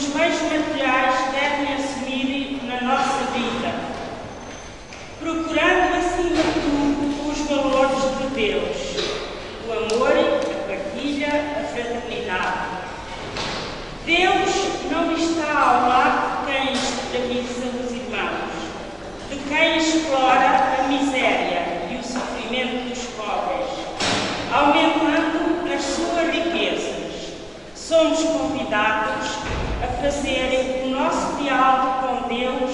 os bens materiais devem assumir na nossa vida, procurando acima de tudo os valores de Deus, o amor, a partilha, a fraternidade. Deus não está ao lado de quem escraviza os irmãos, de quem explora a miséria e o sofrimento dos pobres, aumentando as suas riquezas. Somos convidados a fazerem o nosso diálogo com Deus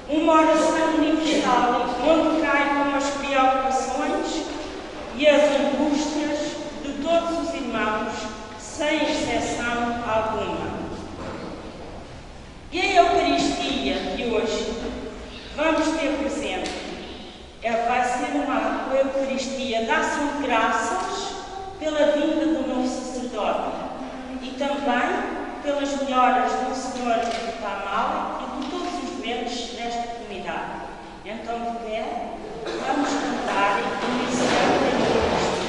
uma oração universal, onde caibam as preocupações e as angústias de todos os irmãos, sem exceção alguma. E a Eucaristia que hoje vamos ter presente vai ser uma Eucaristia de ação de graças pela vinda do novo sacerdote e também pelas melhoras do Senhor que está mal e de todos os doentes desta comunidade. Então, de pé, vamos cantar e iniciar a Eucaristia.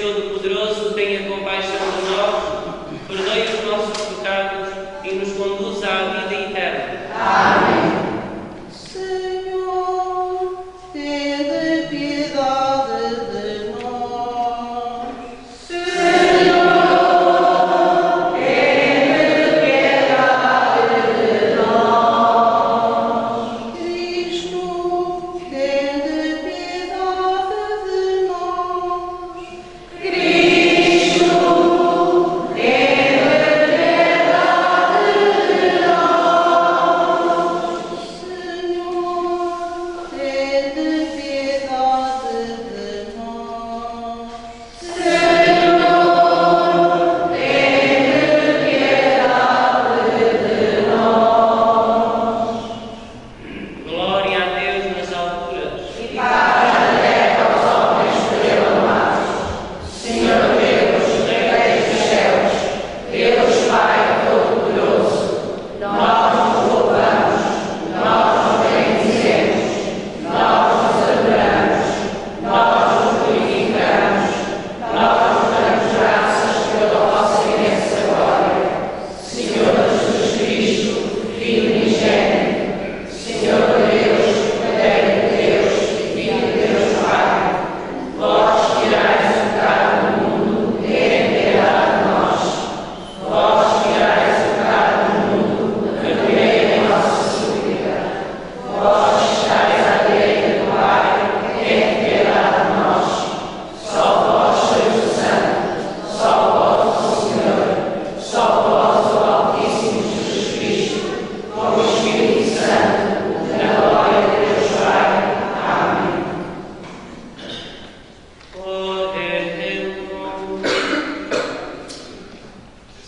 Todo-Poderoso, tenha compaixão de nós, perdoe os nossos pecados e nos conduz à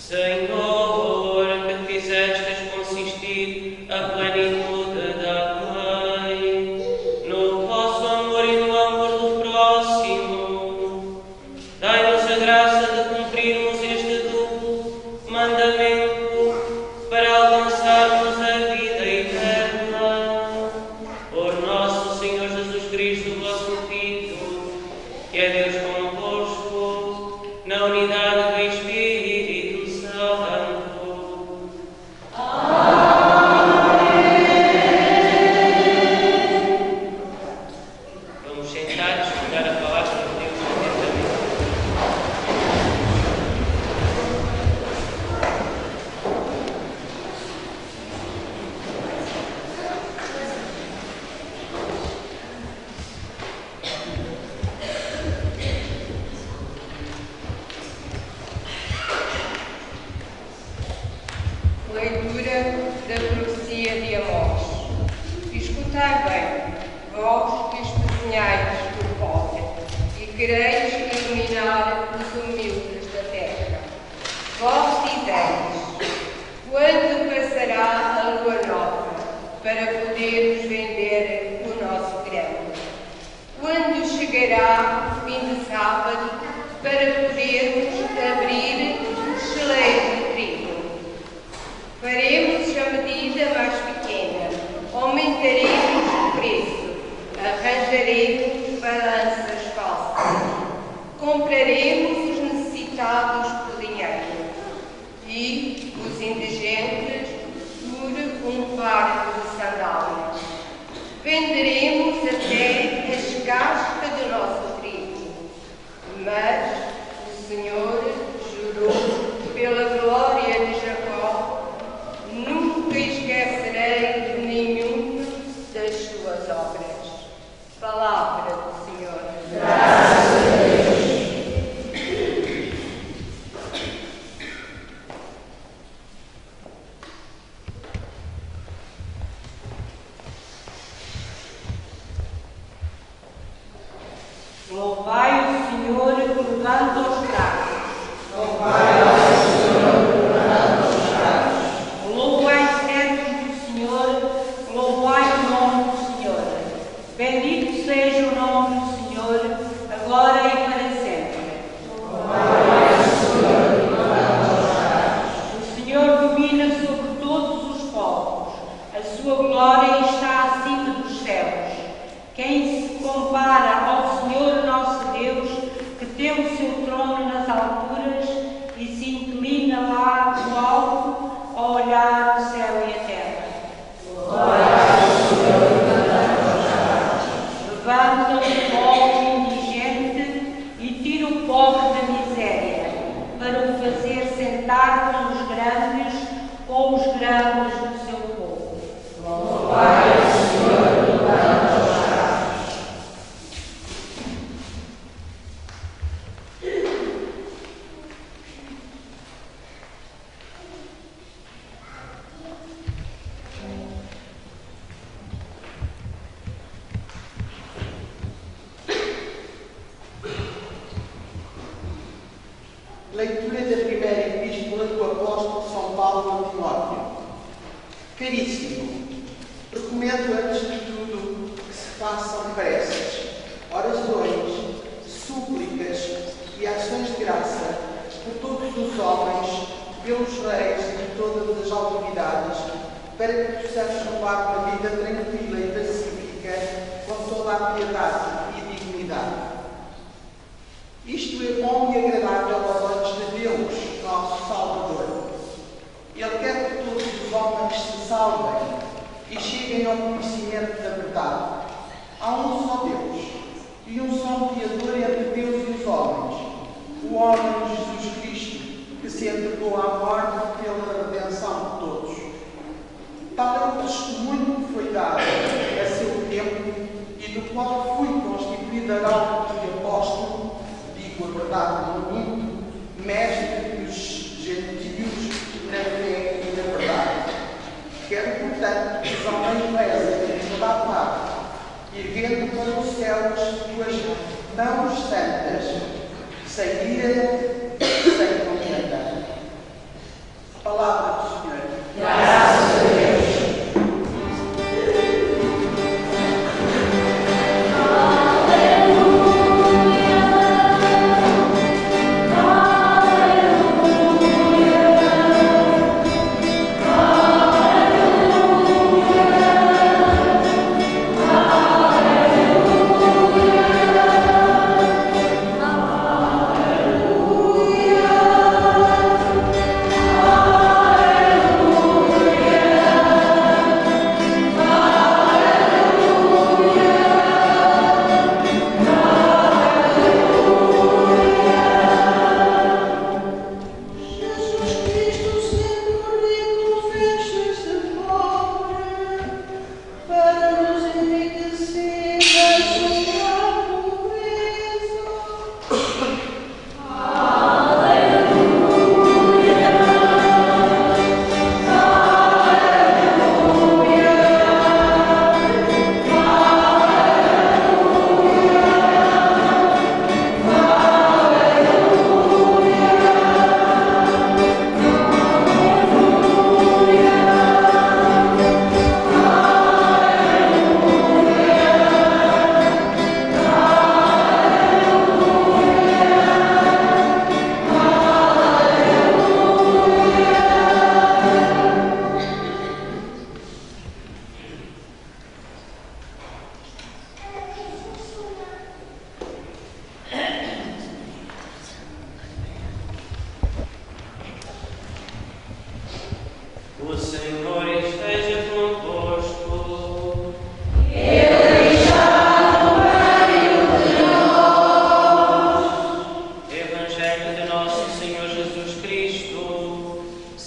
Senhor, que fizestes consistir a plenitude da lei no vosso amor e no amor do próximo, dai-nos a graça de cumprirmos este duplo mandamento para alcançarmos a vida eterna. Por nosso Senhor Jesus Cristo, vosso Filho, que é Deus convosco, na unidade do Espírito Santo. Vamos sentar e escutar a palavra de Deus atentamente. Leitura da profecia de Amós. Escutai bem, vós que espezinhais do pobre, e quereis iluminar os humildes da terra. Vós dizeis: quando passará a lua nova, para podermos vender o nosso grão? Quando chegará o fim de sábado, para podermos abrir os celeiros de trigo? Faremos a medida mais pequena, aumentaremos o preço, arranjaremos balanças falsas, compraremos os necessitados por dinheiro e os indigentes por um par de sandálias. Venderemos até a descasca do nosso trigo, mas o Senhor jurou pela glória de Jacó: nunca esquecerei nenhuma das suas obras. Palavra do Senhor. Graças a Deus. Louvai o Senhor colocando aos pratos. Louvai ao Senhor curando os fracos. Louvai servos do Senhor, louvai o nome do Senhor. Bendito seja o nome do Senhor, agora e para sempre. Louvai ao Senhor curando os fracos. O Senhor domina sobre todos os povos, a sua glória está acima dos céus. Quem se compara ao Senhor nosso Deus, que tem o seu trono nas alturas e se inclina lá do alto a olhar o céu e a terra? Louvai ao Senhor curando os fracos. Levanta o pobre indigente e tira o pobre da miséria, para o fazer sentar com os grandes do seu povo. Louvai ao Senhor curando os fracos. Leitura da primeira epístola do apóstolo São Paulo a Timóteo. Caríssimo, recomendo antes de tudo que se façam preces, orações, súplicas e ações de graça por todos os homens, pelos reis e todas as autoridades, para que possamos levar uma vida tranquila e pacífica, com toda a piedade e dignidade. Isto é bom e agradável aos olhos de Deus, nosso Salvador. Ele quer que todos os homens se salvem e cheguem ao conhecimento da verdade. Há um só Deus e um só mediador entre Deus e os homens, o homem Jesus Cristo, que se entregou à morte pela redenção de todos. Tal é o testemunho que foi dado a seu tempo e do qual fui constituído arauto e apóstolo, digo a verdade no mundo, mestre dos gentios na fé e na verdade. Quero, portanto, que os homens rezem em toda a parte, erguendo para os céus tuas mãos santas, sem ira, sem contenda.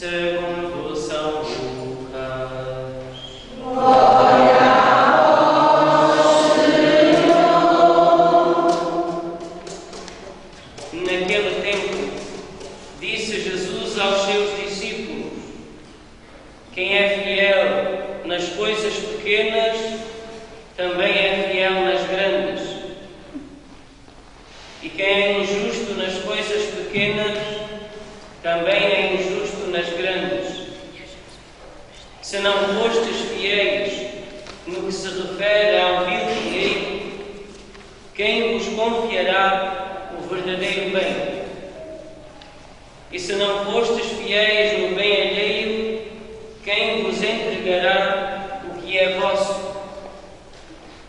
segundo São Lucas. Glória a vós, Senhor. Naquele tempo, disse Jesus aos seus discípulos: quem é fiel nas coisas pequenas, também é fiel nas grandes. E quem é injusto nas coisas pequenas, também é injusto nas grandes. Se não fostes fiéis no que se refere ao vil dinheiro, quem vos confiará o verdadeiro bem? E se não fostes fiéis no bem alheio, quem vos entregará o que é vosso?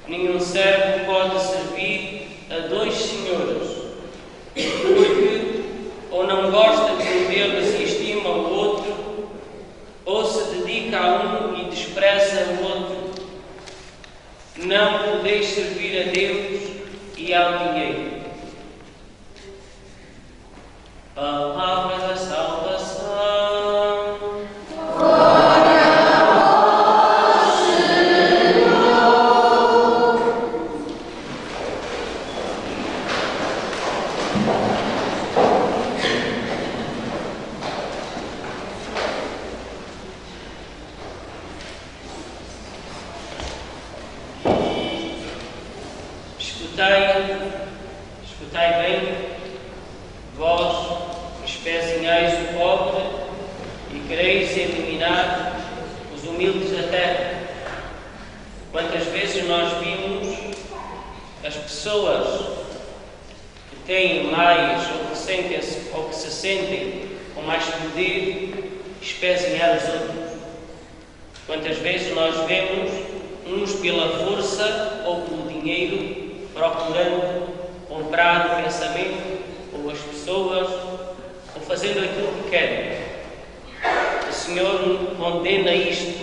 Nenhum servo pode servir a dois senhores, porque ou não gosta de um deles e estima o outro, ou se dedica a um e despreza o outro. Não podeis servir a Deus e ao dinheiro. Palavra da salvação. Glória a vós, Senhor. Escutai bem, vós, que espezinhais o pobre e quereis eliminar os humildes da terra. Quantas vezes nós vimos as pessoas que têm mais ou que se sentem com mais poder espezinhar os outros? Quantas vezes nós vemos uns pela força ou pelo dinheiro procurando comprar o pensamento ou as pessoas, ou fazendo aquilo que querem? O Senhor condena isto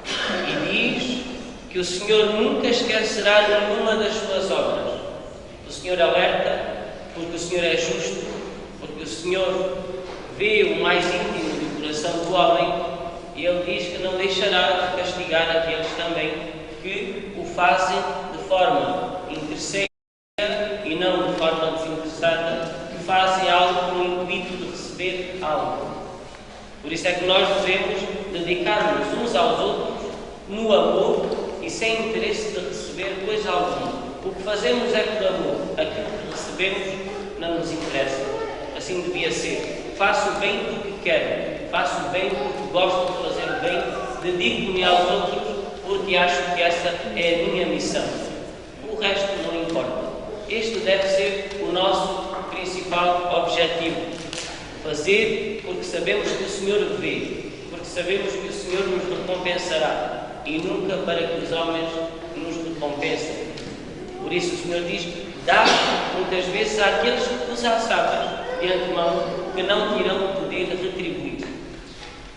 e diz que o Senhor nunca esquecerá nenhuma das suas obras. O Senhor alerta porque o Senhor é justo, porque o Senhor vê o mais íntimo do coração do homem, e Ele diz que não deixará de castigar aqueles também que o fazem de forma interesseira e não de forma desinteressada, que fazem algo com o intuito de receber algo. Por isso é que nós devemos dedicar-nos uns aos outros no amor e sem interesse de receber coisa alguma. O que fazemos é por amor. Aquilo que recebemos não nos interessa. Assim devia ser. Faço o bem porque quero. Faço o bem porque gosto de fazer o bem. Dedico-me aos outros porque acho que essa é a minha missão. O resto não importa. Este deve ser o nosso principal objetivo. Fazer porque sabemos que o Senhor vê, porque sabemos que o Senhor nos recompensará, e nunca para que os homens nos recompensem. Por isso o Senhor diz: dá muitas vezes àqueles que tu já sabes de antemão que não te irão poder retribuir.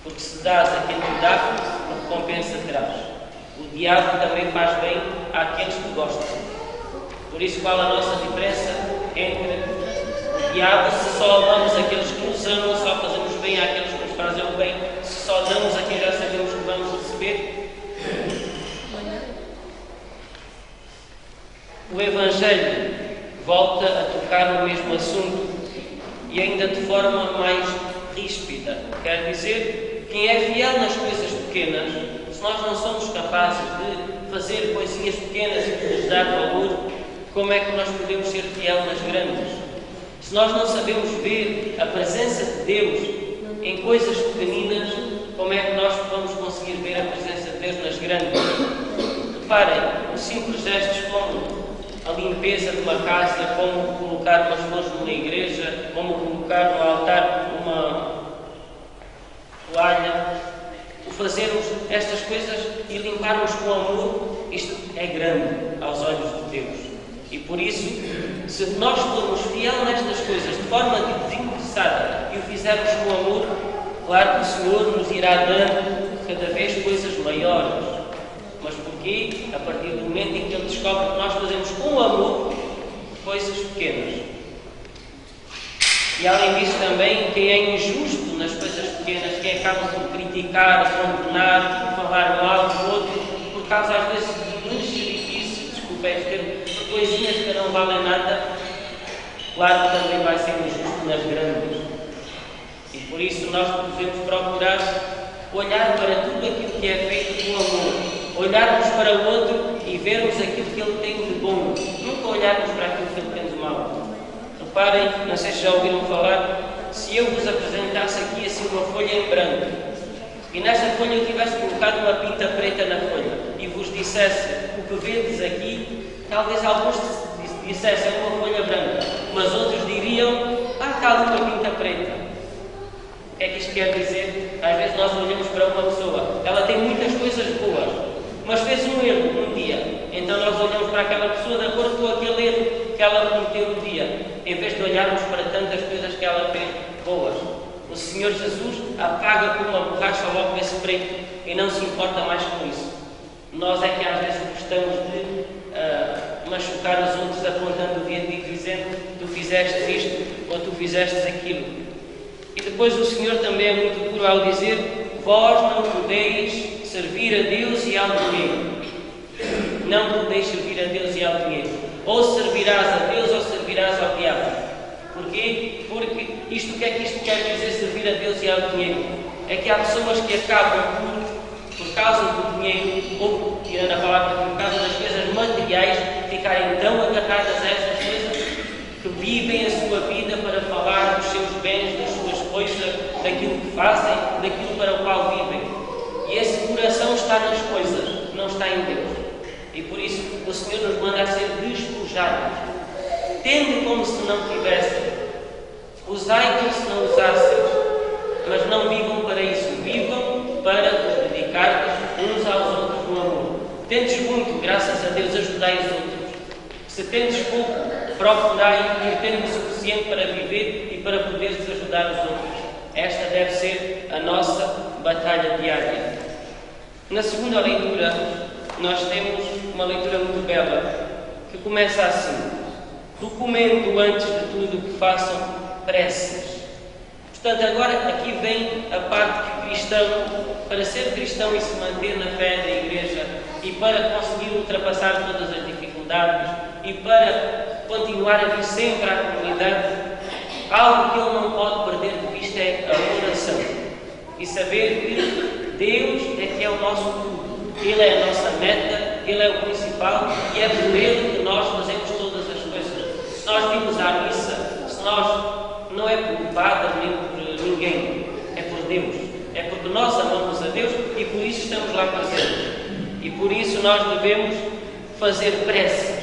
Porque se dás a quem te dá, a recompensa terás. O diabo também faz bem àqueles que gostam. Por isso, qual a nossa diferença entre o diabo? Se só amamos aqueles que nos amam, só fazemos bem àqueles que nos fazem o bem, se só damos a quem já sabemos que vamos receber. O Evangelho volta a tocar no mesmo assunto e ainda de forma mais ríspida. Quer dizer, quem é fiel nas coisas pequenas, se nós não somos capazes de fazer coisinhas pequenas e de lhes dar valor, como é que nós podemos ser fiel nas grandes? Se nós não sabemos ver a presença de Deus em coisas pequeninas, como é que nós vamos conseguir ver a presença de Deus nas grandes? Reparem, os simples gestos como a limpeza de uma casa, como colocar umas flores numa igreja, como colocar no altar uma toalha, o fazermos estas coisas e limparmos com amor, isto é grande aos olhos de Deus. E por isso, se nós formos fiel nestas coisas de forma desinteressada e o fizermos com amor, claro que o Senhor nos irá dando cada vez coisas maiores. Mas porquê? A partir do momento em que Ele descobre que nós fazemos com amor coisas pequenas. E além disso também, quem é injusto nas coisas pequenas, quem acabam por criticar, condenar, falar mal do outro, por causa às vezes de mancheriquice, desculpa este termo, por coisinhas que não valem nada. Claro que também vai ser injusto nas grandes. E por isso nós devemos procurar olhar para tudo aquilo que é feito com amor, olharmos para o outro e vermos aquilo que ele tem de bom, nunca olharmos para aquilo que ele tem de mau. Reparem, não sei se já ouviram falar, se eu vos apresentasse aqui assim uma folha em branco e nesta folha eu tivesse colocado uma pinta preta na folha e vos dissesse o que vedes aqui, talvez alguns dissessem uma folha branca, mas outros diriam, está ali uma pinta preta. O que é que isto quer dizer? Às vezes nós olhamos para uma pessoa, ela tem muitas coisas boas, mas fez um erro um dia. Então nós olhamos para aquela pessoa de acordo com aquele erro que ela cometeu um dia, em vez de olharmos para tantas coisas que ela fez boas. O Senhor Jesus apaga com uma borracha logo esse preto e não se importa mais com isso. Nós é que às vezes gostamos de machucar os outros apontando o dedo e dizendo tu fizeste isto ou tu fizeste aquilo. E depois o Senhor também é muito duro ao dizer: vós não podeis servir a Deus e ao dinheiro. Não podeis servir a Deus e ao dinheiro. Ou servirás a Deus ou servirás ao diabo. Porquê? Porque o que é que isto quer dizer, servir a Deus e ao dinheiro? É que há pessoas que acabam por causa do dinheiro, ou, tirando a palavra, por causa das coisas materiais, ficarem tão agarradas a essas coisas que vivem a sua vida para falar dos seus bens, das suas coisas, daquilo que fazem, daquilo para o qual vivem. E esse coração está nas coisas, não está em Deus. E por isso o Senhor nos manda a ser despojados. Tende como se não tivessem. Usai como se não usasseis. Mas não vivam para isso. Vivam para vos dedicar uns aos outros no amor. Tendes muito, graças a Deus, ajudai os outros. Se tendes pouco, procurai ir tendo o suficiente para viver e para poderes ajudar os outros. Esta deve ser a nossa batalha diária. Na segunda leitura, nós temos uma leitura muito bela, que começa assim: recomendo antes de tudo que façam preces. Portanto, agora aqui vem a parte que o cristão, para ser cristão e se manter na fé da Igreja, e para conseguir ultrapassar todas as dificuldades, e para continuar a vir sempre à comunidade, algo que ele não pode perder de vista é a oração. E saber que Deus é que é o nosso tudo. Ele é a nossa meta, Ele é o principal e é por Ele que nós fazemos todas as coisas. Se nós vimos à missa, se nós não é por padre nem por ninguém, é por Deus. É porque nós amamos a Deus e por isso estamos lá presentes. E por isso nós devemos fazer preces,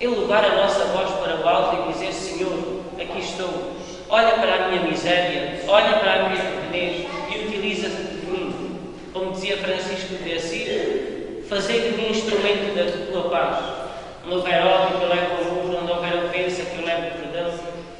elevar a nossa voz para o alto e dizer: Senhor, aqui estou, olha para a minha miséria, olha para a minha pequenez e utiliza-te de mim. Como dizia Francisco de Assis, fazer de mim instrumento da tua paz. Onde houver ódio, que eu levo amor; onde houver ofensa, que eu levo perdão;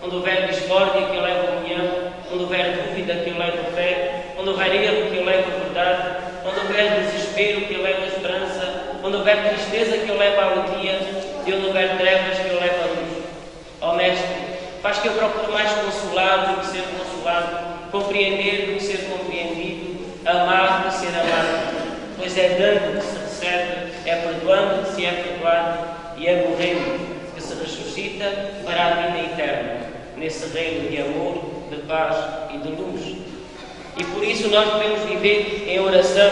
onde houver discórdia, que eu levo união; onde houver dúvida, que eu levo fé; onde houver erro, que eu levo verdade; onde houver desespero, que eu levo esperança; onde houver tristeza, que eu levo alegria; e onde houver trevas, que eu levo a luz. Ó Mestre, faz que eu procure mais consolar do que ser consolado, compreender do que ser compreendido, amar do que ser amado. Pois é dando que se recebe, é perdoando que se é perdoado, e é morrendo que se ressuscita para a vida eterna, nesse reino de amor, de paz e de luz. E por isso nós devemos viver em oração,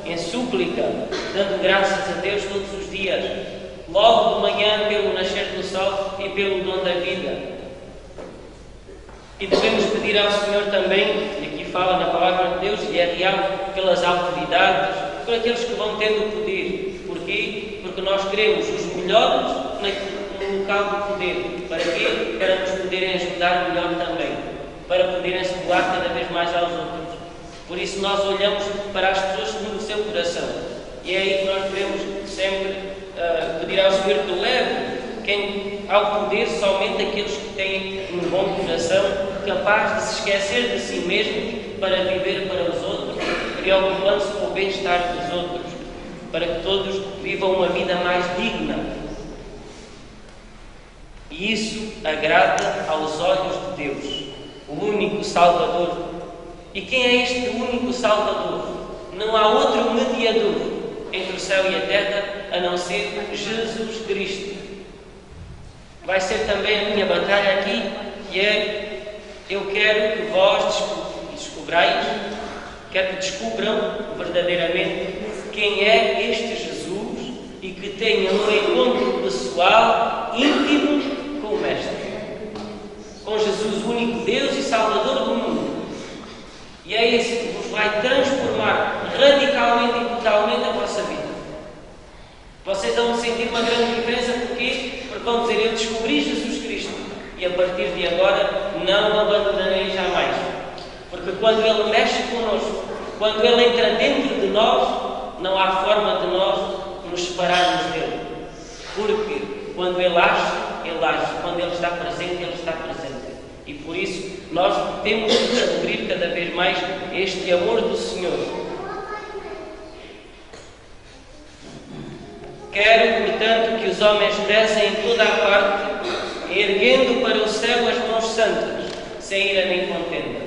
em súplica, dando graças a Deus todos os dias, logo de manhã pelo nascer do sol e pelo dom da vida. E devemos pedir ao Senhor também, e aqui fala na palavra de Deus, e é real, pelas autoridades, por aqueles que vão tendo poder. Porquê? Porque nós queremos os melhores no local do poder. Para quê? Para nos poderem ajudar melhor também, para poderem se doar cada vez mais aos outros. Por isso nós olhamos para as pessoas segundo o seu coração. E é aí que nós devemos sempre pedir ao Senhor que leve ao poder somente aqueles que têm um bom coração, capaz de se esquecer de si mesmo para viver para os outros, preocupando-se com o bem-estar dos outros, para que todos vivam uma vida mais digna. E isso agrada aos olhos de Deus, o único Salvador E quem é este único Salvador? Não há outro mediador entre o céu e a terra a não ser Jesus Cristo. Vai ser também a minha batalha aqui, que é: eu quero que vós descubrais, quero que descubram verdadeiramente quem é este Jesus e que tenham um encontro pessoal, íntimo com o Mestre, com Jesus, o único Deus e Salvador do mundo. E é isso que vos vai transformar radicalmente e totalmente a vossa vida. Vocês vão sentir uma grande diferença. Porquê? Porque vão dizer: eu descobri Jesus Cristo e a partir de agora não o abandonarei jamais. Porque quando Ele mexe connosco, quando Ele entra dentro de nós, não há forma de nós nos separarmos dEle. Porque quando Ele age, Ele age. Quando Ele está presente, Ele está presente. E por isso nós temos de descobrir cada vez mais este amor do Senhor. Quero, portanto, que os homens descem em toda a parte, erguendo para o céu as mãos santas, sem ira nem contenda.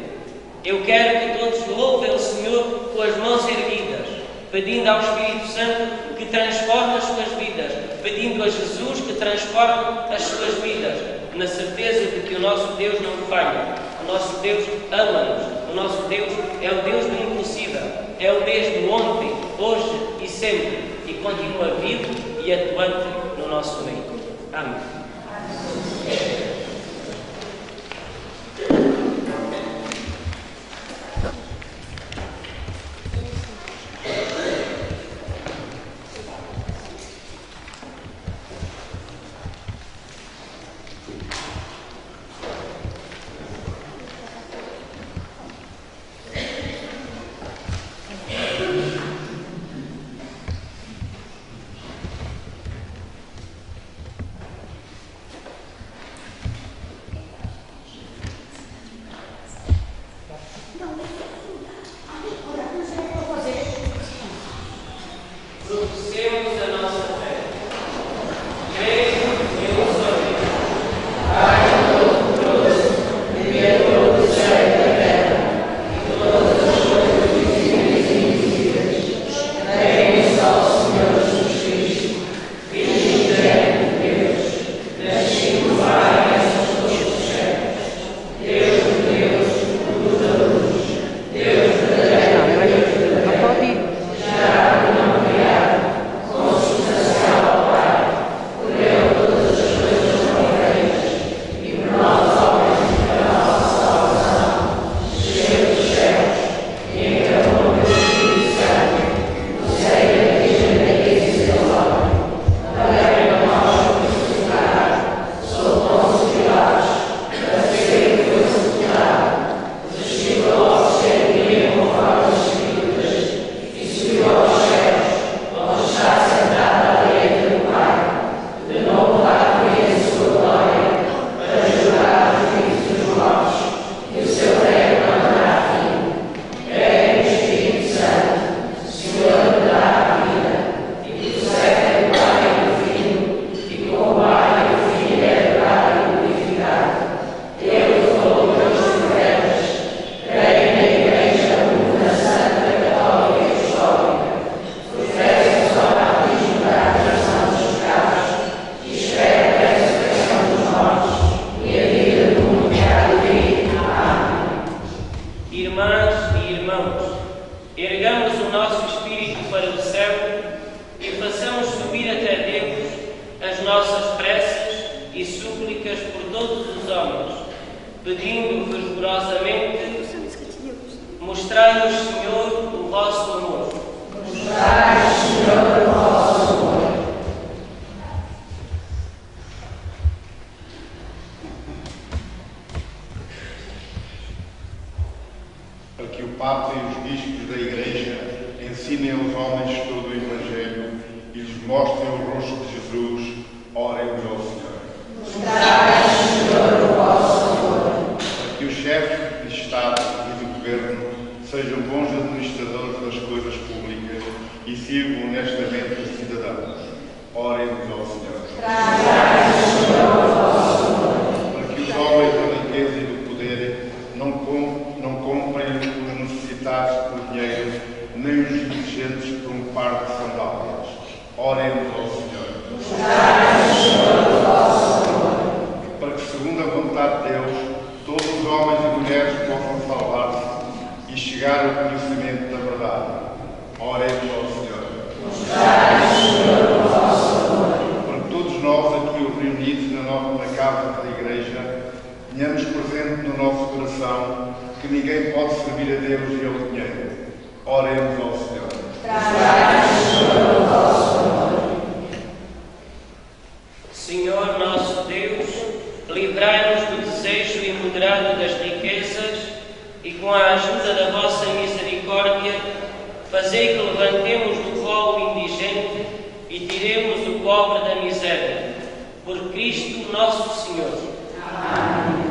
Eu quero que todos louvem o Senhor com as mãos erguidas, pedindo ao Espírito Santo que transforme as suas vidas, pedindo a Jesus que transforme as suas vidas, na certeza de que o nosso Deus não falha, o nosso Deus ama-nos, o nosso Deus é o Deus do impossível, é o mesmo ontem, hoje e sempre, e continua vivo e atuante no nosso meio. Amém. Não comprem os Oremos ao Senhor. Para que, segundo a vontade de Deus, todos os homens e mulheres possam salvar-se e chegar ao conhecimento da verdade. Oremos ao Senhor. Para que todos nós aqui reunidos na casa da Igreja tenhamos presente no nosso coração que ninguém pode servir a Deus e ao dinheiro. Oremos ao Senhor. Senhor nosso Deus, livrai-nos do desejo imoderado das riquezas e, com a ajuda da vossa misericórdia, fazei que levantemos do colo o indigente e tiremos o pobre da miséria. Por Cristo nosso Senhor. Amém.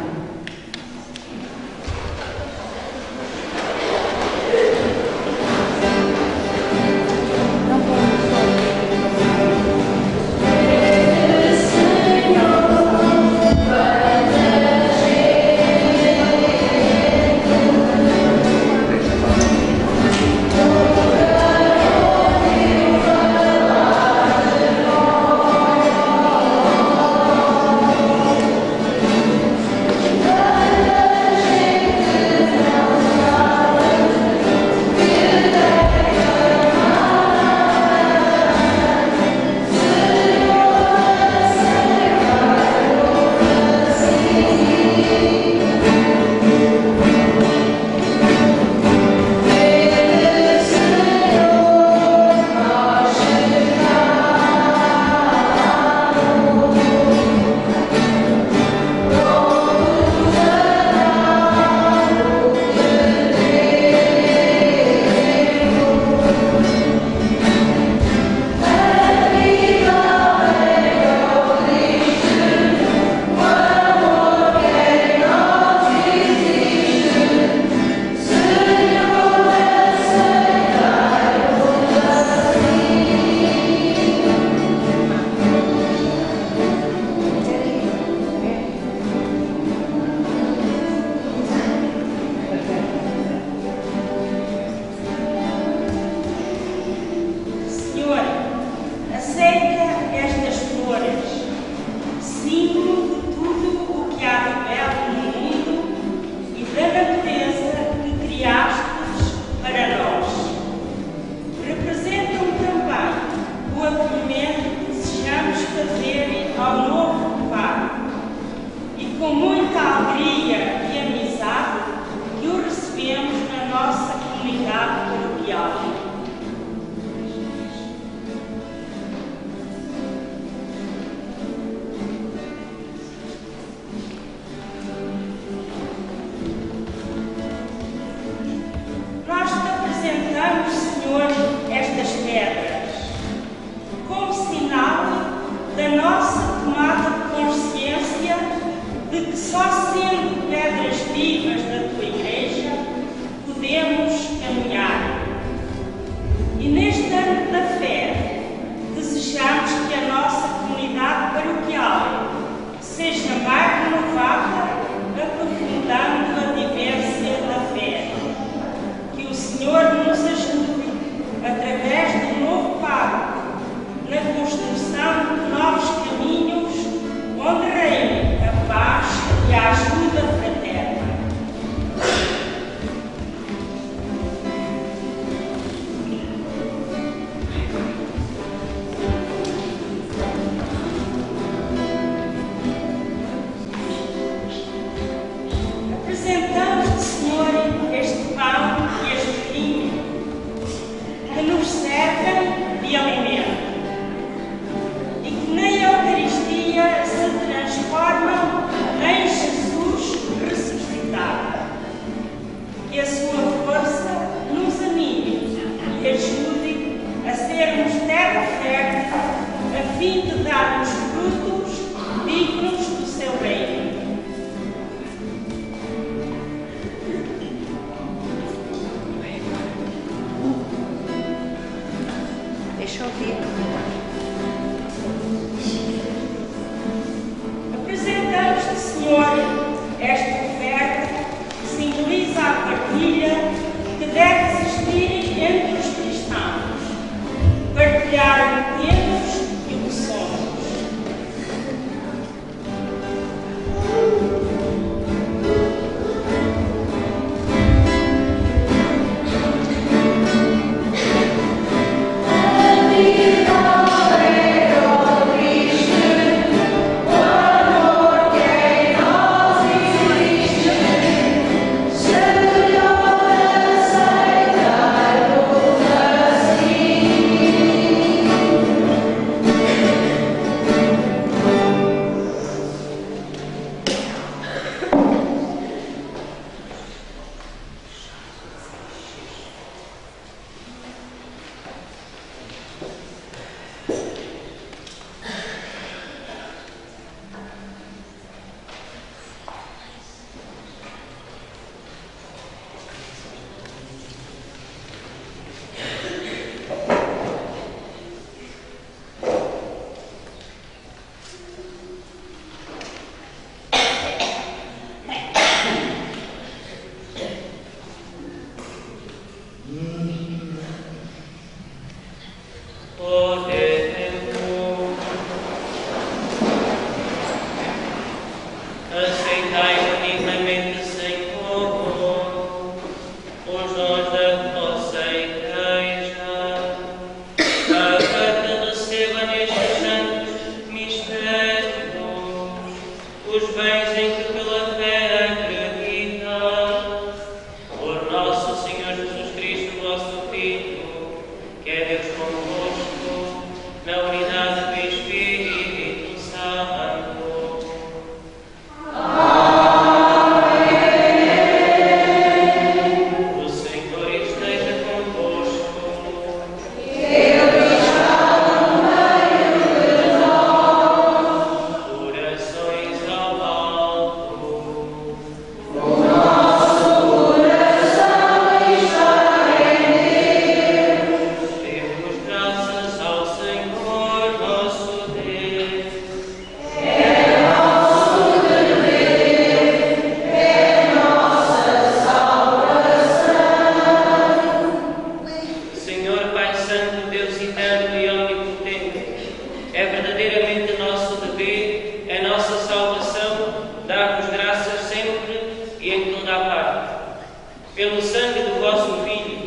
pelo sangue do vosso Filho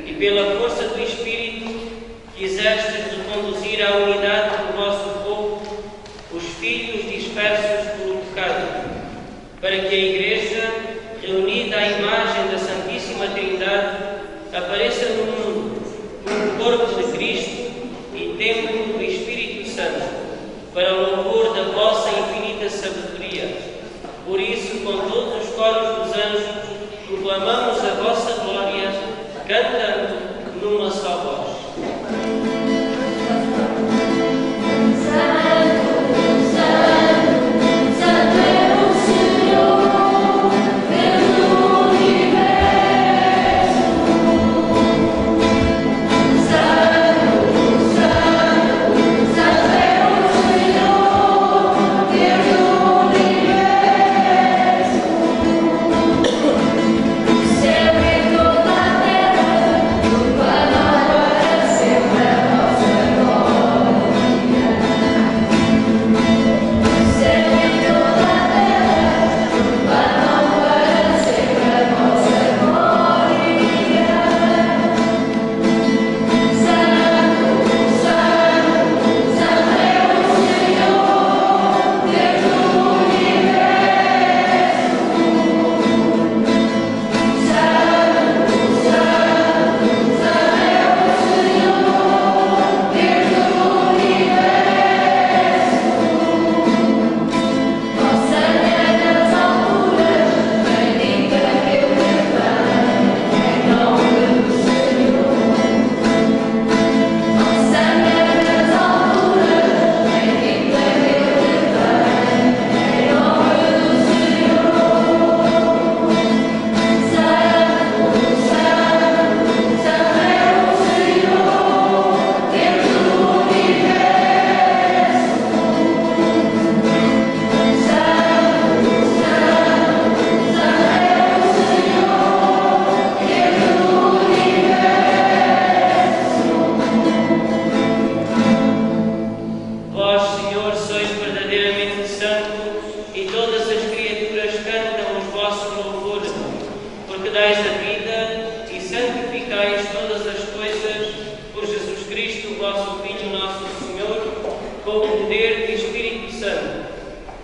e pela força do Espírito, quisestes reconduzir à unidade do vosso povo os filhos dispersos pelo pecado, para que a Igreja, reunida à imagem da Santíssima Trindade, apareça no mundo como corpo de Cristo e templo do Espírito Santo, para o louvor da vossa infinita sabedoria. Por isso, com todos os coros dos anjos, proclamamos a vossa glória, cantando numa só voz.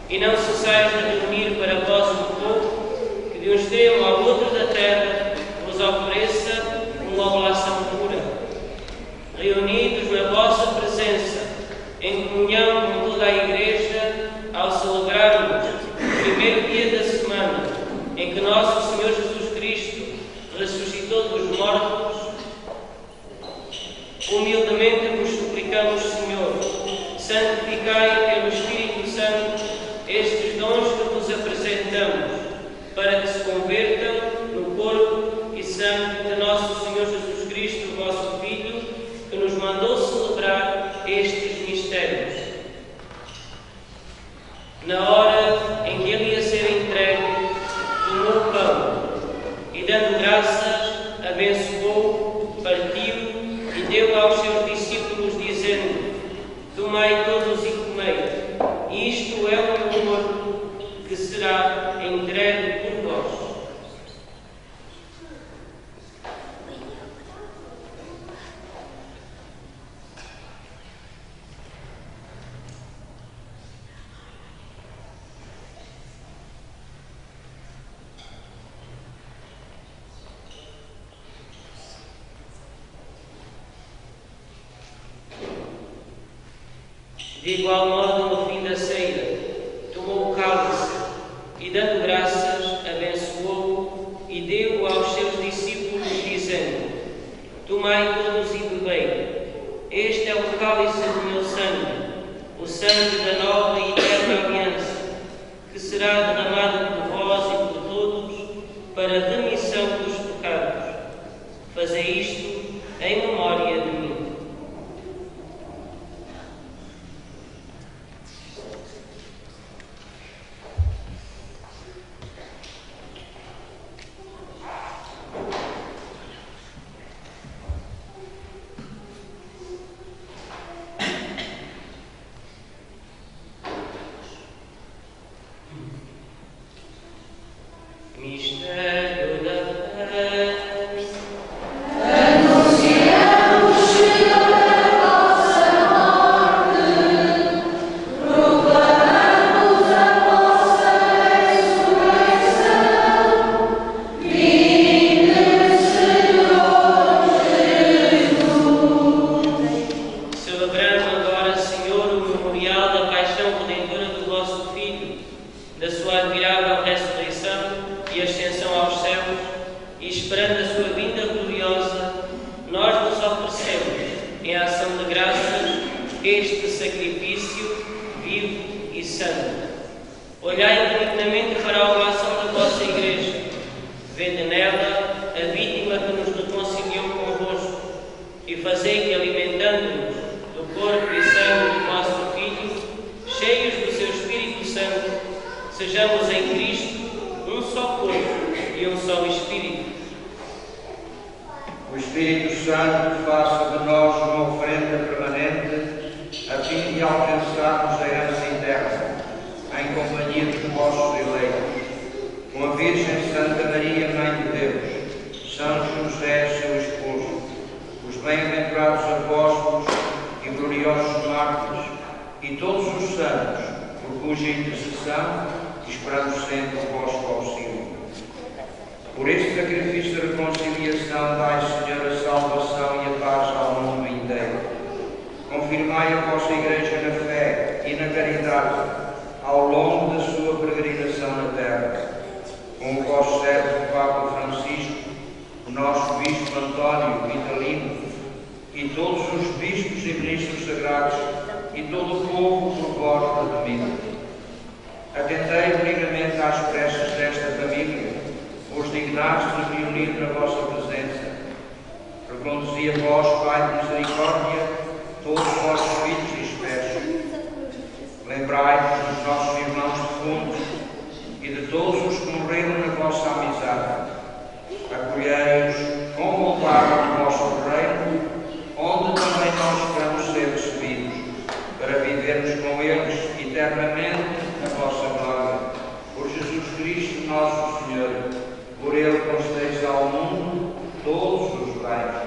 E não cessais de reunir para vós um povo que de um extremo ao outro da terra vos ofereça uma oblação pura. Reunidos na vossa presença, em comunhão com toda a Igreja, ao celebrarmos o primeiro dia da semana em que nosso Senhor Jesus Cristo ressuscitou dos mortos, humildemente vos suplicamos, Senhor, santificai pelo Espírito Santo estes dons que vos apresentamos, para que se convertam no corpo e sangue de nosso Senhor Jesus Cristo, vosso Filho, que nos mandou celebrar estes mistérios. Na hora em que ele ia ser entregue, tomou o pão e, dando graças, abençoou, partiu e deu aos seus discípulos, dizendo: Tomai todos e comei. Isto é o meu corpo, que será entregue por vós. De igual modo, no fim da ceia, tomou o cálice e, dando graças, abençoou e deu aos seus discípulos, dizendo: Tomai todos e bebei. Este é o cálice do meu sangue, o sangue da nova e eterna aliança, que será derramado por vós e por todos para a remissão dos pecados. Fazei isto em memória de mim. Mistério da fé. e esperando a sua vinda gloriosa, nós nos oferecemos, em ação de graças, este sacrifício vivo e santo. Olhai benignamente para a oração da vossa Igreja, vede nela a vítima que nos reconciliou convosco, e fazei que, alimentando-nos do corpo e sangue do vosso Filho, cheios do seu Espírito Santo, sejamos em Cristo um só corpo e um só Espírito. O Espírito Santo faça de nós uma oferenda permanente, a fim de alcançarmos a herança eterna, em companhia dos vossos eleitos, com a Virgem Santa Maria, Mãe de Deus, São José, seu esposo, os bem-aventurados apóstolos e gloriosos mártires, e todos os santos, por cuja intercessão esperamos sempre o vosso auxílio. Por este sacrifício de reconciliação, dai, Senhor, a salvação e a paz ao mundo inteiro. Confirmai a vossa Igreja na fé e na caridade ao longo da sua peregrinação na terra. Com o vosso servo Papa Francisco, o nosso Bispo António Vitalino, e todos os bispos e ministros sagrados, e todo o povo por vós redimido. Atendei benignamente às preces desta família, vos dignastes reunir na vossa presença. Reconduzi a vós, Pai de misericórdia, todos os vossos filhos dispersos. Lembrai-vos dos nossos irmãos defuntos e de todos os que morreram na vossa amizade. Acolhei-os com vontade no vosso reino, onde também nós esperamos ser recebidos, para vivermos com eles eternamente a vossa glória. Por Jesus Cristo, nosso Senhor, por Ele concedeis ao mundo todos os bens.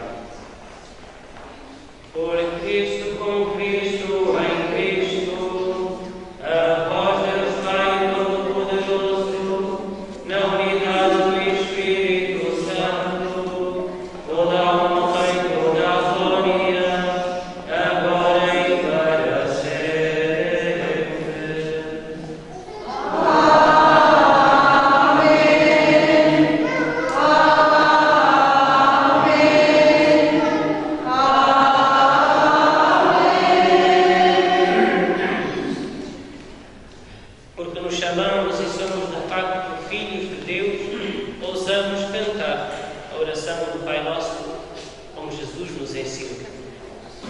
Por Cristo, com Cristo, em Cristo, a vós Deus Pai Todo-Poderoso, na unidade do Espírito Santo, toda a honra e toda a glória, agora e para sempre. Porque nos chamamos e somos de facto filhos de Deus, ousamos cantar a oração do Pai Nosso, como Jesus nos ensina.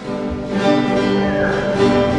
Minha vida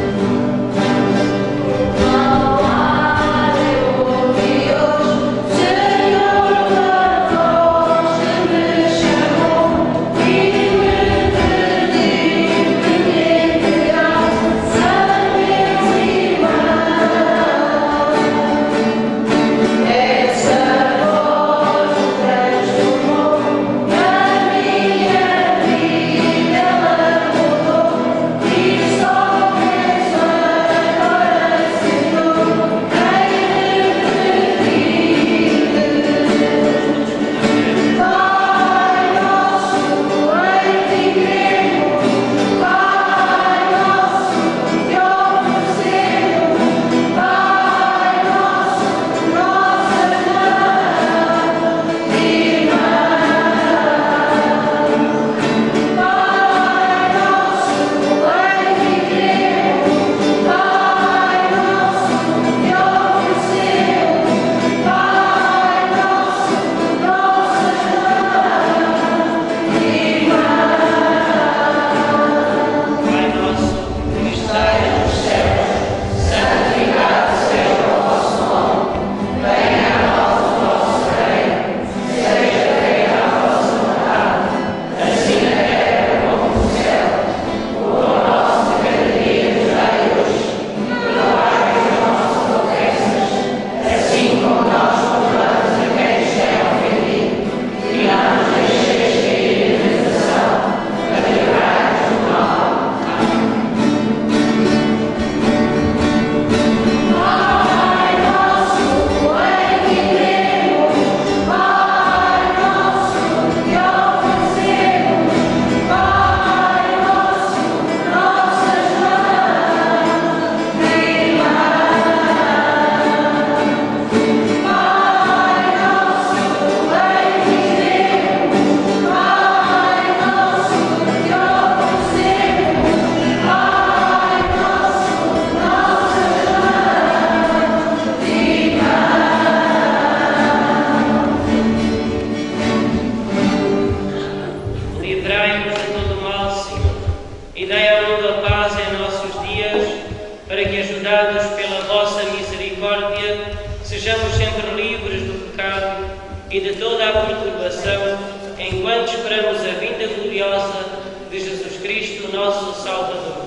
toda a perturbação, enquanto esperamos a vinda gloriosa de Jesus Cristo, nosso Salvador.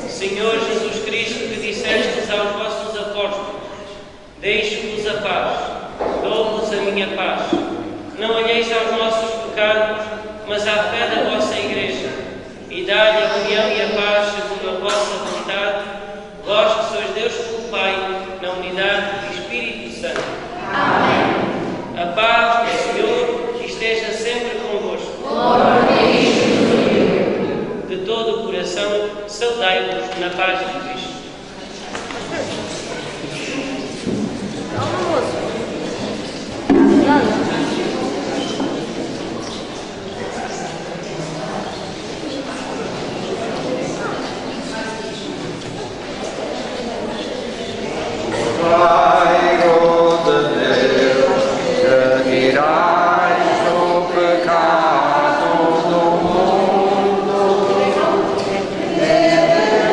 Senhor Jesus Cristo, que dissestes aos vossos apóstolos: deixo-vos a paz, dou-vos a minha paz. Não olheis aos nossos pecados, mas à fé da vossa Igreja, e dá-lhe a união e a paz segundo a vossa vontade, vós que sois Deus pelo Pai, na unidade do Espírito Santo. Amém. A paz do Senhor esteja sempre convosco. De todo o coração, saudai-vos na paz de Cristo.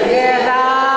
Guerra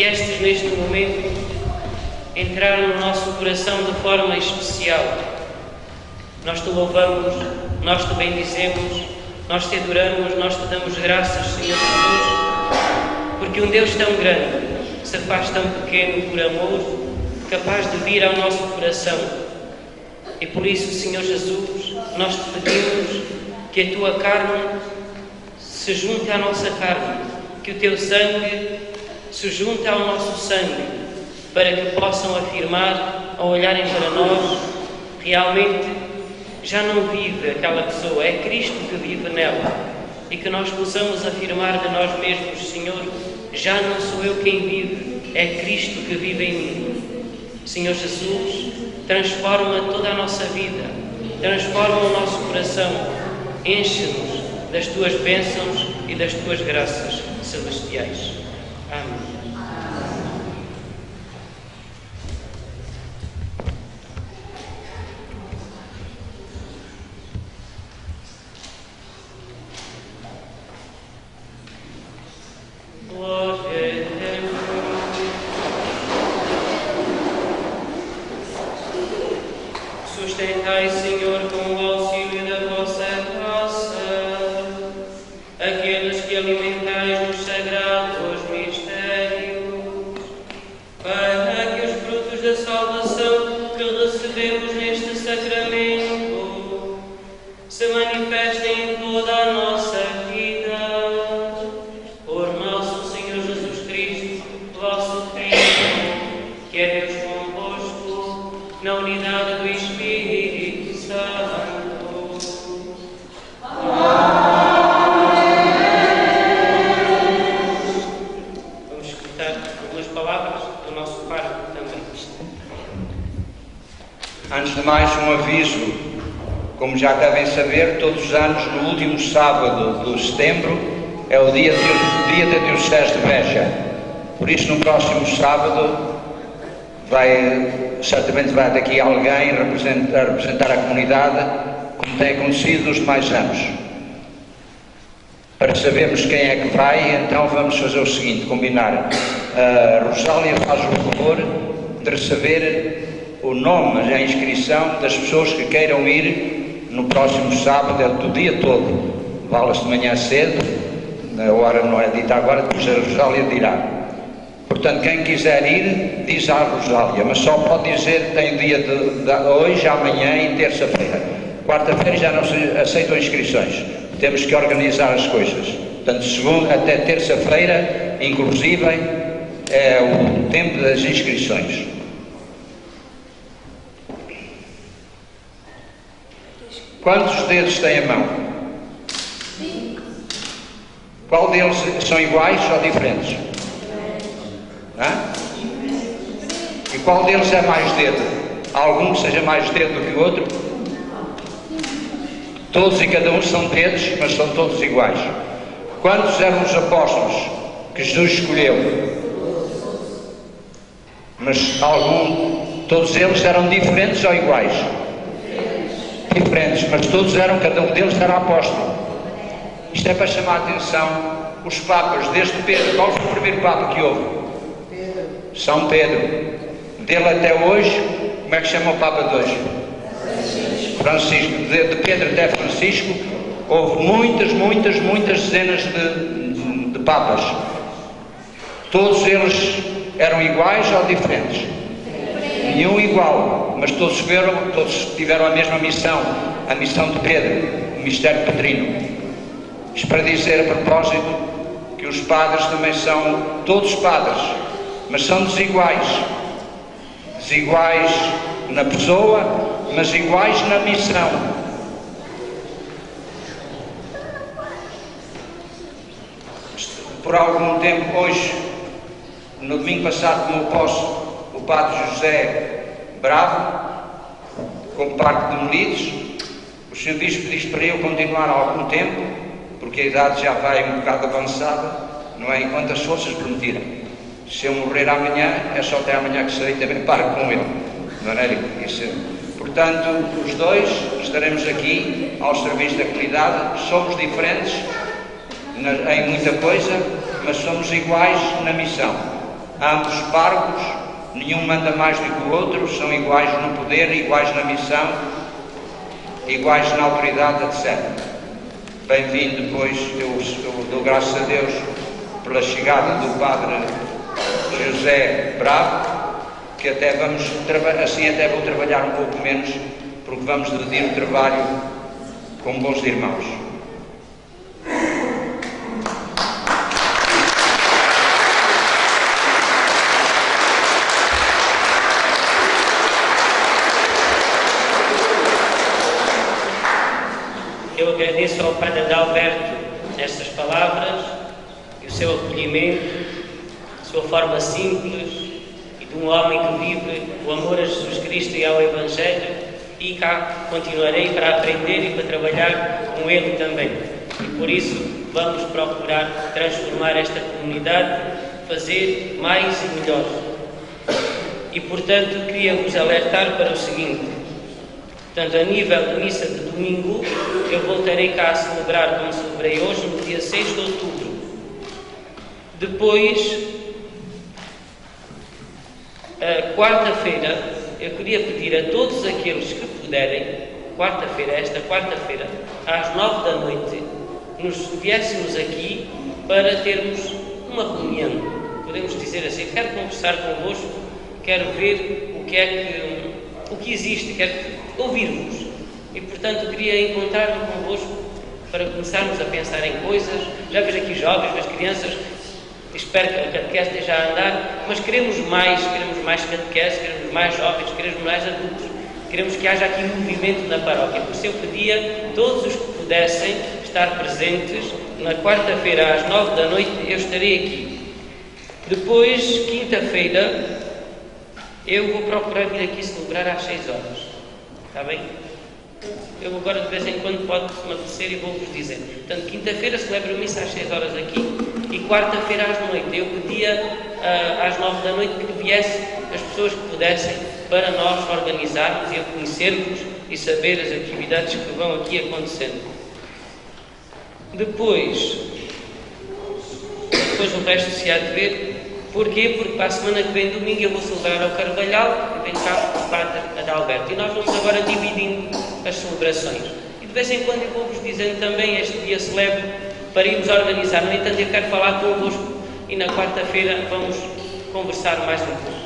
viestes neste momento entrar no nosso coração de forma especial. Nós te louvamos, nós te bendizemos, nós te adoramos, nós te damos graças, Senhor Jesus, porque um Deus tão grande se faz tão pequeno por amor, capaz de vir ao nosso coração. E por isso, Senhor Jesus, nós te pedimos que a tua carne se junte à nossa carne, que o teu sangue se junte ao nosso sangue, para que possam afirmar, ao olharem para nós, realmente já não vive aquela pessoa, é Cristo que vive nela, e que nós possamos afirmar de nós mesmos: Senhor, já não sou eu quem vive, é Cristo que vive em mim. Senhor Jesus, transforma toda a nossa vida, transforma o nosso coração, enche-nos das tuas bênçãos e das tuas graças celestiais. Amém. Sustentai, Senhor, com o auxílio da vossa graça, aqueles que alimentais nos sagrados mistérios, para que os frutos da salvação que recebemos neste sacramento se manifestem em toda a nossa vida. Por nosso Senhor Jesus Cristo, vosso Filho, que é Deus convosco, na unidade do Espírito Santo. Vamos escutar algumas palavras do nosso pároco também. Antes de mais, um aviso. Como já devem saber, todos os anos, no último sábado de setembro, é o dia da Diocese de Beja. Por isso, no próximo sábado, certamente vai daqui alguém a representar a comunidade, como tem acontecido nos demais anos. Para sabermos quem é que vai, então vamos fazer o seguinte, combinar. A Rosália faz o favor de saber o nome e a inscrição das pessoas que queiram ir no próximo sábado, do dia todo. Vale-se de manhã cedo, a hora não é dita agora, depois a Rosália dirá. Portanto, quem quiser ir, diz à Rosália, mas só pode dizer que tem dia de hoje, amanhã e terça-feira. Quarta-feira já não se aceitam inscrições. Temos que organizar as coisas. Portanto, segunda até terça-feira, inclusive, é o tempo das inscrições. Quantos dedos tem a mão? Qual deles são iguais ou diferentes? E qual deles é mais dedo? Há algum que seja mais dedo do que o outro? Todos e cada um são dedos, mas são todos iguais. Quantos eram os apóstolos que Jesus escolheu? Mas todos eles eram diferentes ou iguais? Diferentes, mas todos eram, cada um deles era apóstolo. Isto é para chamar a atenção os papas, desde Pedro. Qual foi o primeiro papa que houve? São Pedro. Dele até hoje, como é que chama o Papa de hoje? Francisco. De Pedro até Francisco, houve muitas dezenas de papas. Todos eles eram iguais ou diferentes? Nenhum igual, mas todos tiveram a mesma missão, a missão de Pedro, o mistério petrino. Isto para dizer a propósito que os padres também são todos padres, mas são desiguais. Desiguais na pessoa, mas iguais na missão. Por algum tempo, hoje, no domingo passado, como eu posso, o Padre José Bravo, como parte de Melides, o Sr. Bispo diz para eu continuar há algum tempo, porque a idade já vai um bocado avançada, não é? Enquanto as forças permitirem. Se eu morrer amanhã, é só até amanhã que serei também paro com ele. Não é? Portanto, os dois estaremos aqui ao serviço da comunidade. Somos diferentes em muita coisa, mas somos iguais na missão. ambos parvos, nenhum manda mais do que o outro, são iguais no poder, iguais na missão, iguais na autoridade, etc. Bem-vindo, pois, eu dou graças a Deus pela chegada do Padre José Bravo, que até vamos assim até vou trabalhar um pouco menos, porque vamos dividir o trabalho com bons irmãos. Eu agradeço ao Padre Adalberto estas palavras e o seu acolhimento, a sua forma simples e de um homem que vive o amor a Jesus Cristo e ao Evangelho, e cá continuarei para aprender e para trabalhar com ele também. E por isso vamos procurar transformar esta comunidade, fazer mais e melhor. E portanto queria vos alertar para o seguinte: portanto, a nível de missa de domingo, eu voltarei cá a celebrar como celebrei hoje, no dia 6 de outubro. Depois, quarta-feira, eu queria pedir a todos aqueles que puderem, esta quarta-feira, às 9 da noite, nos viéssemos aqui para termos uma reunião. Podemos dizer assim: quero conversar convosco, quero ver o que existe, quero ouvir-vos. E portanto queria encontrar-me convosco para começarmos a pensar em coisas. Já vejo aqui jovens, vejo crianças, espero que a catequese esteja a andar, mas queremos mais catequese, queremos mais jovens, queremos mais adultos, queremos que haja aqui um movimento na paróquia. Por isso eu pedia a todos os que pudessem estar presentes na quarta-feira às 9 da noite, eu estarei aqui. Depois, quinta-feira, eu vou procurar vir aqui celebrar às 6 horas. Está bem? Eu agora de vez em quando pode-me apetecer e vou-vos dizer. Portanto, quinta-feira celebro a missa às 6 horas aqui e quarta-feira às noite. Eu pedia às 9 da noite que viessem as pessoas que pudessem para nós organizarmos e eu conhecermos e saber as atividades que vão aqui acontecendo. Depois o resto se há de ver. Porquê? Porque para a semana que vem, domingo, eu vou celebrar ao Carvalhal e vem cá o Padre Adalberto. E nós vamos agora dividindo as celebrações. E de vez em quando eu vou-vos dizendo também, este dia celebro, para irmos organizar. No entanto, eu quero falar convosco e na quarta-feira vamos conversar mais um pouco.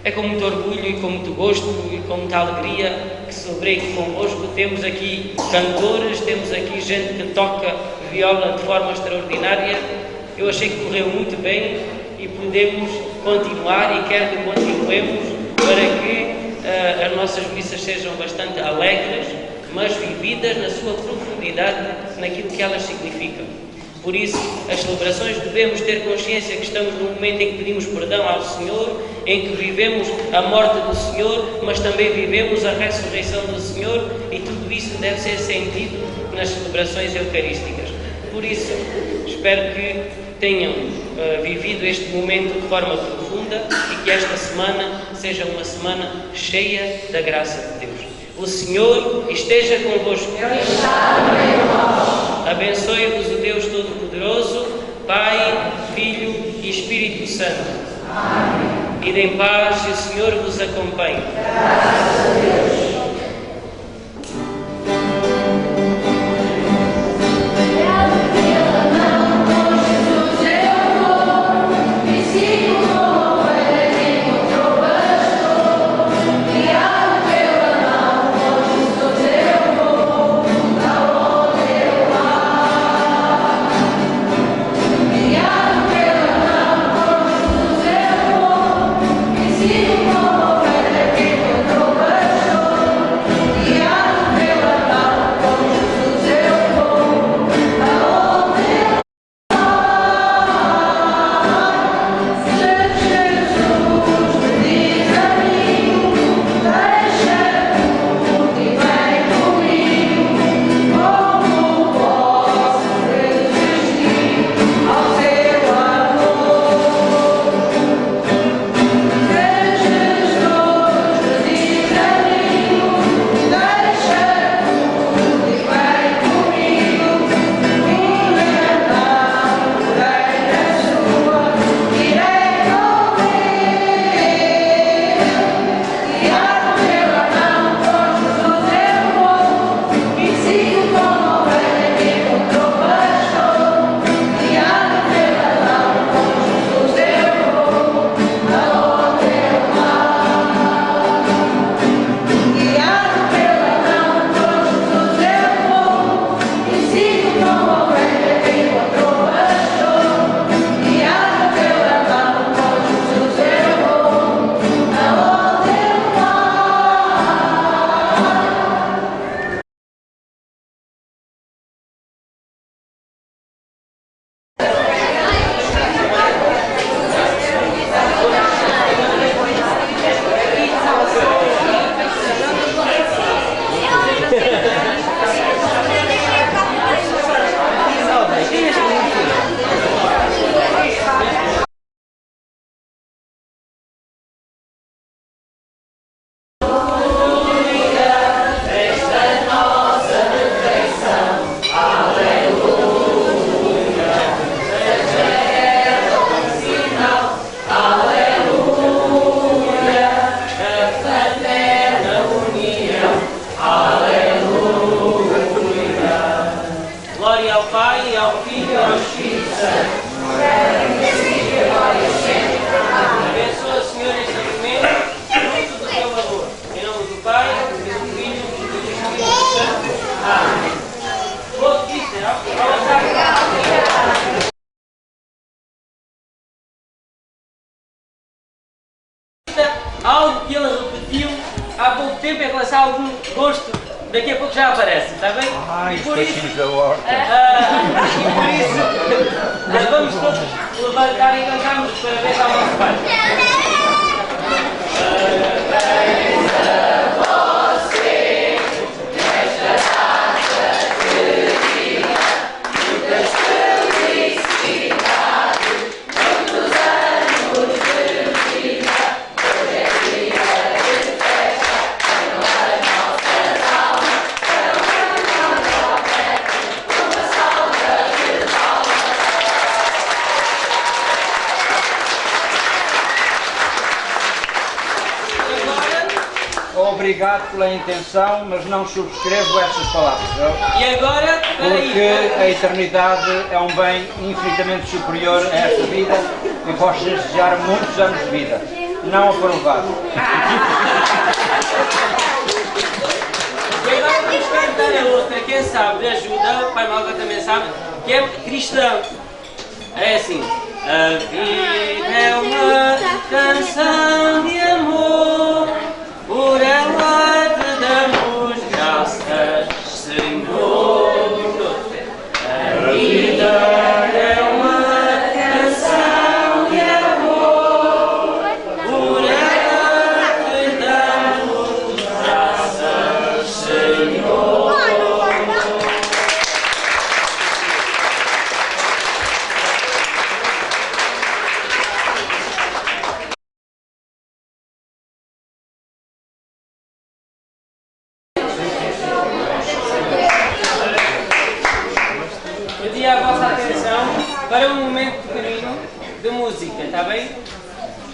É com muito orgulho e com muito gosto e com muita alegria que celebrei convosco. Temos aqui cantores, temos aqui gente que toca viola de forma extraordinária. Eu achei que correu muito bem e podemos continuar e quero que continuemos para que as nossas missas sejam bastante alegres, mas vividas na sua profundidade, naquilo que elas significam. Por isso, as celebrações devemos ter consciência que estamos num momento em que pedimos perdão ao Senhor, em que vivemos a morte do Senhor, mas também vivemos a ressurreição do Senhor, e tudo isso deve ser sentido nas celebrações eucarísticas. Por isso, espero que tenham vivido este momento de forma profunda e que esta semana seja uma semana cheia da graça de Deus. O Senhor esteja convosco. Abençoe-vos o Deus Todo-Poderoso, Pai, Filho e Espírito Santo. Amém. Ide em paz e o Senhor vos acompanhe. Graças a Deus. Como Filho e ao Espírito Santo. Abençoa, Senhor, este alimento, fruto do teu amor. Em nome do Pai, do Filho e do Espírito Santo. Amém. Vou dizer, algo que ele repetiu há pouco tempo em relação a algum gosto, daqui a pouco já aparece, está bem? Ai, e por isso vamos todos levantar e cantarmos parabéns ao nosso Pai. Obrigado pela intenção, mas não subscrevo essas palavras. E agora, porque a eternidade é um bem infinitamente superior a esta vida e posso desejar muitos anos de vida. Não aprovado. E agora vamos cantar a outra, quem sabe, ajuda, o Pai Malga também sabe, que é cristão. É assim. A vida é uma canção de amor, por ela te damos graças, Senhor. A vida é uma canção de amor, por ela te damos graças, Senhor. Pedi a vossa atenção para um momento pequenino de música, está bem?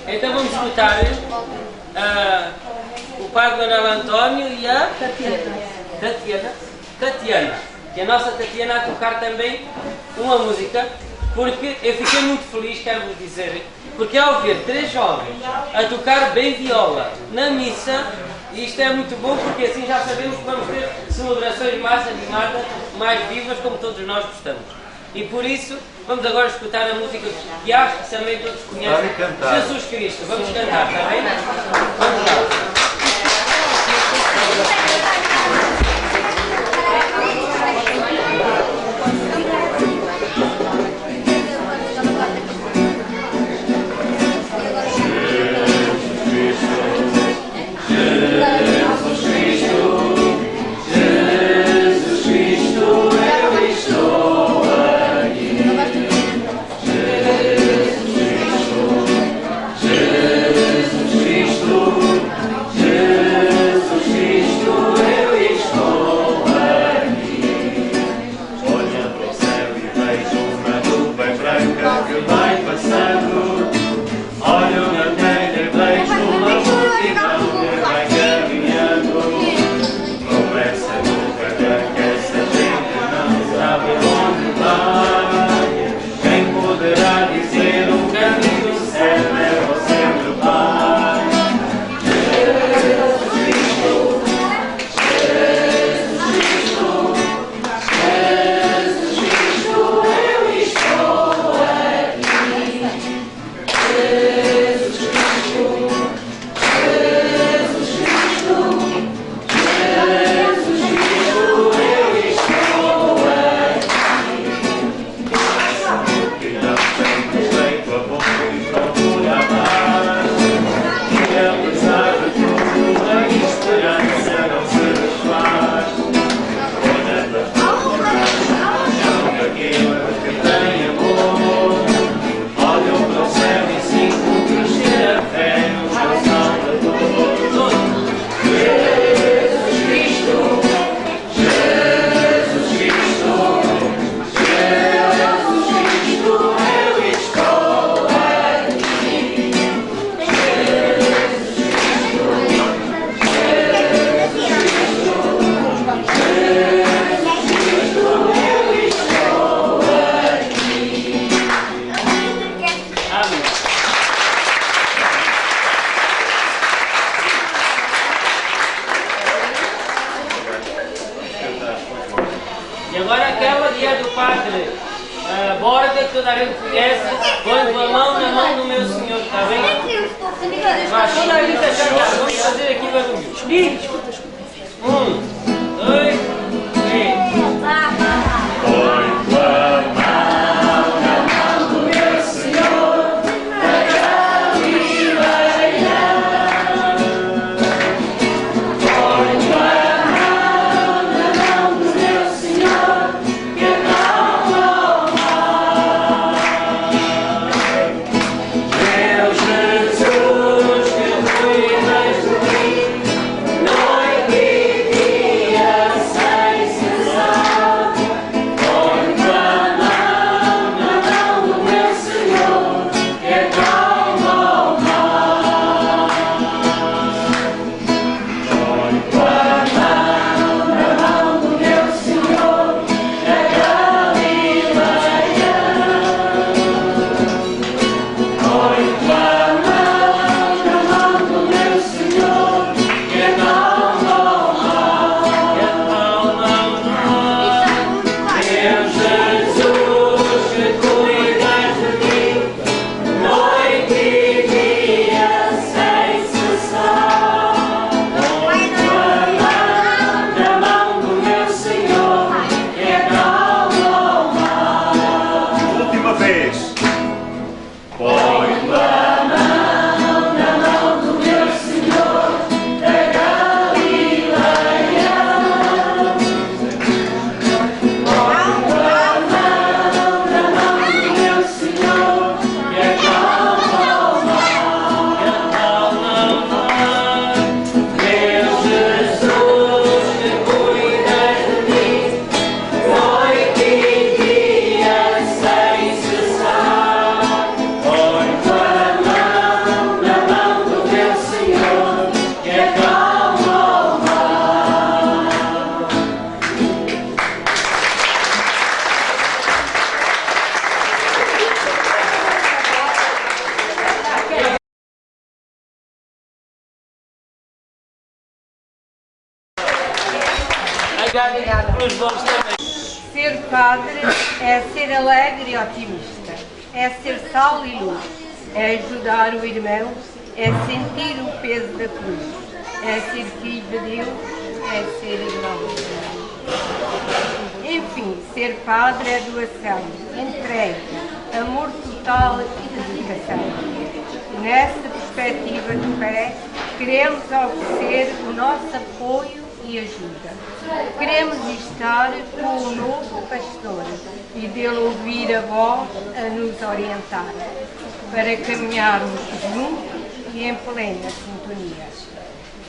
Então vamos escutar o Padre Manuel António e a Tatiana, que a nossa Tatiana a tocar também uma música, porque eu fiquei muito feliz, quero vos dizer, porque ao ver 3 jovens a tocar bem viola na missa, isto é muito bom, porque assim já sabemos que vamos ter celebrações mais animadas, mais vivas, como todos nós gostamos. E por isso, vamos agora escutar a música que acho que também todos conhecem, Jesus Cristo. Vamos cantar, está bem? Vamos lá. porta que toda a gente conhece, põe a mão na mão do meu senhor, está bem? Mas toda a gente achar que vamos fazer aqui barulho. 1, 2, 3. Ser padre é ser alegre e otimista, é ser sal e luz, é ajudar o irmão, é sentir o peso da cruz, é ser filho de Deus, é ser irmão de Deus. Enfim, ser padre é doação, entrega, amor total e dedicação. Nessa perspectiva de fé, queremos oferecer o nosso apoio e ajuda. Queremos estar com o novo pastor e dele ouvir a voz a nos orientar, para caminharmos juntos e em plena sintonia,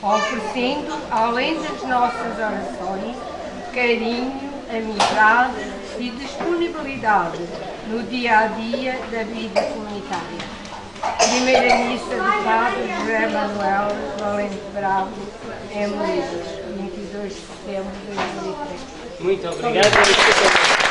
oferecendo, além das nossas orações, carinho, amizade e disponibilidade no dia a dia da vida comunitária. Primeira missa do Padre José Manuel Valente Bravo, em Molivos, 22 de setembro de 2003. Muito obrigado.